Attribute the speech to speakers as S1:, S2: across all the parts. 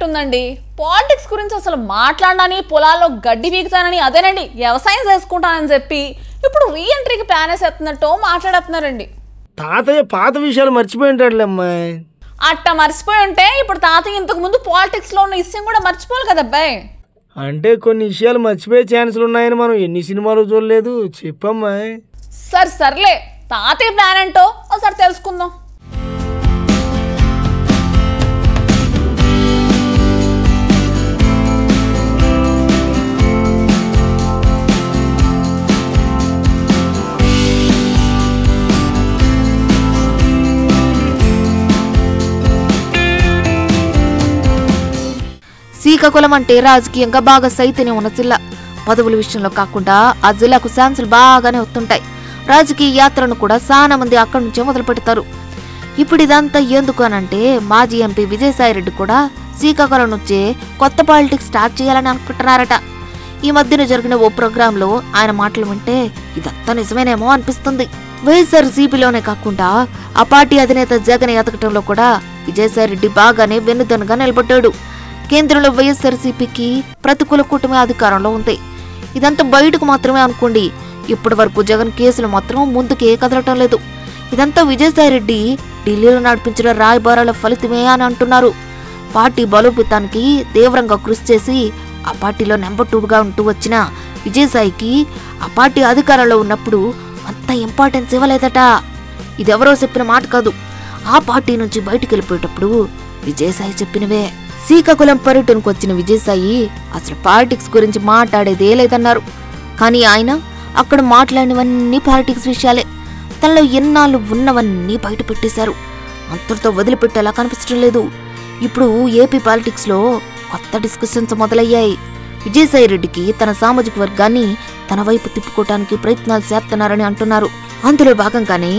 S1: అయినట్టుందండి. Politics గురించి అసలు మాట్లాడనని, పొలాల్లో గడ్డి పీకుతానని, అదేనండి వ్యవసాయం చేసుకుంటానని చెప్పి ఇప్పుడు రీ ఎంట్రీకి ప్లాన్ వేసేస్తున్నట్టు మాట్లాడుతున్నారండి.
S2: తాతయ్య పాత విషయాలు మర్చిపోయింటాడులే అమ్మాయి.
S1: అట్ట మర్చిపోయి ఉంటే ఇప్పుడు తాతయ్య ఇంతకు ముందు పాలిటిక్స్ లో ఉన్న విషయం కూడా మర్చిపోవాలి కదా అబ్బాయి.
S2: అంటే కొన్ని విషయాలు మర్చిపోయే ఛాన్సులు ఉన్నాయని మనం ఎన్ని సినిమాలు చూడలేదు, చెప్పమ్మాయి.
S1: సర్లే తాతయ్య ప్లాన్ ఏంటో ఒకసారి తెలుసుకుందాం.
S3: శ్రీకాకుళం అంటే రాజకీయంగా బాగా సైతన్య ఉన్న జిల్లా. పదవుల విషయంలో కాకుండా ఆ జిల్లాకు ఛాన్సులు బాగానే వస్తుంటాయి. రాజకీయ యాత్రను కూడా చాలా మంది అక్కడి నుంచే మొదలు పెడతారు. ఇప్పుడు ఇదంతా ఎందుకు అనంటే మాజీ ఎంపీ విజయసాయిరెడ్డి కూడా శ్రీకాకుళం నుంచే కొత్త పాలిటిక్స్ స్టార్ట్ చేయాలని అనుకుంటున్నారట. ఈ మధ్యన జరిగిన ఓ ప్రోగ్రామ్ లో ఆయన మాటలు వింటే ఇదంతా నిజమేనేమో అనిపిస్తుంది. వైఎస్ఆర్సీపీలోనే కాకుండా ఆ పార్టీ అధినేత జగన్ ఎదగటంలో కూడా విజయసాయిరెడ్డి బాగానే వెన్నుదన్నుగా నిలబడ్డాడు. కేంద్రంలో వైఎస్ఆర్సీపీకి ప్రతికూల కూటమి అధికారంలో ఉంది. ఇదంతా బయటకు మాత్రమే అనుకోండి. ఇప్పటి వరకు జగన్ కేసులు మాత్రం ముందుకే కదలటం లేదు. ఇదంతా విజయసాయిరెడ్డి ఢిల్లీలో నడిపించిన రాయబారాల ఫలితమే అని అంటున్నారు. పార్టీ బలోపేతానికి తీవ్రంగా కృషి చేసి ఆ పార్టీలో నెంబర్ 2గా ఉంటూ వచ్చిన విజయసాయికి ఆ పార్టీ అధికారంలో ఉన్నప్పుడు అంత ఇంపార్టెన్స్ ఇవ్వలేదట. ఇదెవరో చెప్పిన మాట కాదు, ఆ పార్టీ నుంచి బయటికి వెళ్ళిపోయేటప్పుడు విజయసాయి చెప్పినవే. శ్రీకాకుళం పర్యటనకు వచ్చిన విజయసాయి అసలు పాలిటిక్స్ గురించి మాట్లాడేదే లేదన్నారు. కానీ ఆయన అక్కడ మాట్లాడినవన్నీ పాలిటిక్స్ విషయాలే. తనలో ఎన్నాళ్ళు ఉన్నవన్నీ బయట పెట్టేశారు. అంతటితో వదిలిపెట్టేలా కనిపించడం లేదు. ఇప్పుడు ఏపీ పాలిటిక్స్ లో కొత్త డిస్కషన్స్ మొదలయ్యాయి. విజయసాయిరెడ్డికి తన సామాజిక వర్గాన్ని తన వైపు తిప్పుకోవటానికి ప్రయత్నాలు చేస్తున్నారని అంటున్నారు. అందులో భాగంగానే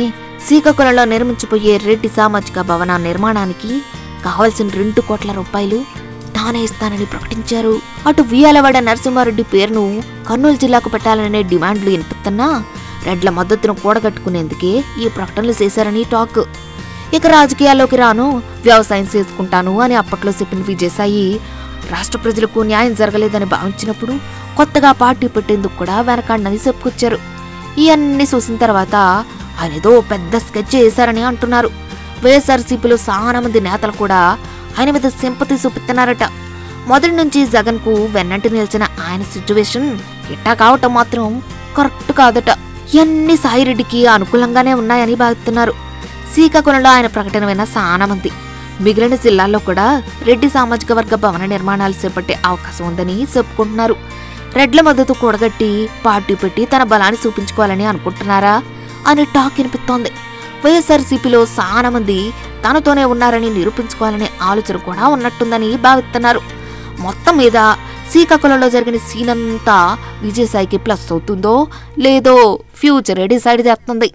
S3: శ్రీకాకుళంలో నిర్మించబోయే రెడ్డి సామాజిక భవన నిర్మాణానికి కావాల్సిన 2 కోట్ల రూపాయలు తానే ఇస్తానని ప్రకటించారు. అటు వియాలవాడ నరసింహారెడ్డి పేరును కర్నూలు జిల్లాకు పెట్టాలనే డిమాండ్లు వినిపిస్తున్నా రెడ్ల మద్దతును కూడగట్టుకునేందుకే ఈ ప్రకటనలు చేశారని టాక్. ఇక రాజకీయాల్లోకి రాను, వ్యవసాయం చేసుకుంటాను అని అప్పట్లో చెప్పిన విజయసాయి రాష్ట్ర ప్రజలకు న్యాయం జరగలేదని భావించినప్పుడు కొత్తగా పార్టీ పెట్టేందుకు కూడా వెనకాడనని చెప్పుకొచ్చారు. ఇవన్నీ చూసిన తర్వాత ఆయన ఏదో పెద్ద స్కెచ్ చేశారని అంటున్నారు. వైఎస్ఆర్సీపీలో చాలా మంది నేతలు కూడా ఆయన మీద సింపతి చూపిస్తున్నారట. మొదటి నుంచి జగన్ కు వెన్నంటి నిలిచిన ఆయన సిచ్యువేషన్ ఇట్టా కావటం మాత్రం కరెక్ట్ కాదట. ఇవన్నీ సాయిరెడ్డికి అనుకూలంగానే ఉన్నాయని భావిస్తున్నారు. శ్రీకాకుళంలో ఆయన ప్రకటన విన్న చాలా మంది మిగిలిన జిల్లాల్లో కూడా రెడ్డి సామాజిక వర్గ భవన నిర్మాణాలు చేపట్టే అవకాశం ఉందని చెప్పుకుంటున్నారు. రెడ్ల మద్దతు కూడగట్టి పార్టీ పెట్టి తన బలాన్ని చూపించుకోవాలని అనుకుంటున్నారా అని టాక్ వినిపిస్తోంది. వైఎస్ఆర్సీపీలో చాలా మంది తనతోనే ఉన్నారని నిరూపించుకోవాలనే ఆలోచన కూడా ఉన్నట్టుందని భావిస్తున్నారు. మొత్తం మీద శ్రీకాకుళంలో జరిగిన సీన్ అంతా విజయసాయికి ప్లస్ అవుతుందో లేదో ఫ్యూచరే డిసైడ్ చేస్తుంది.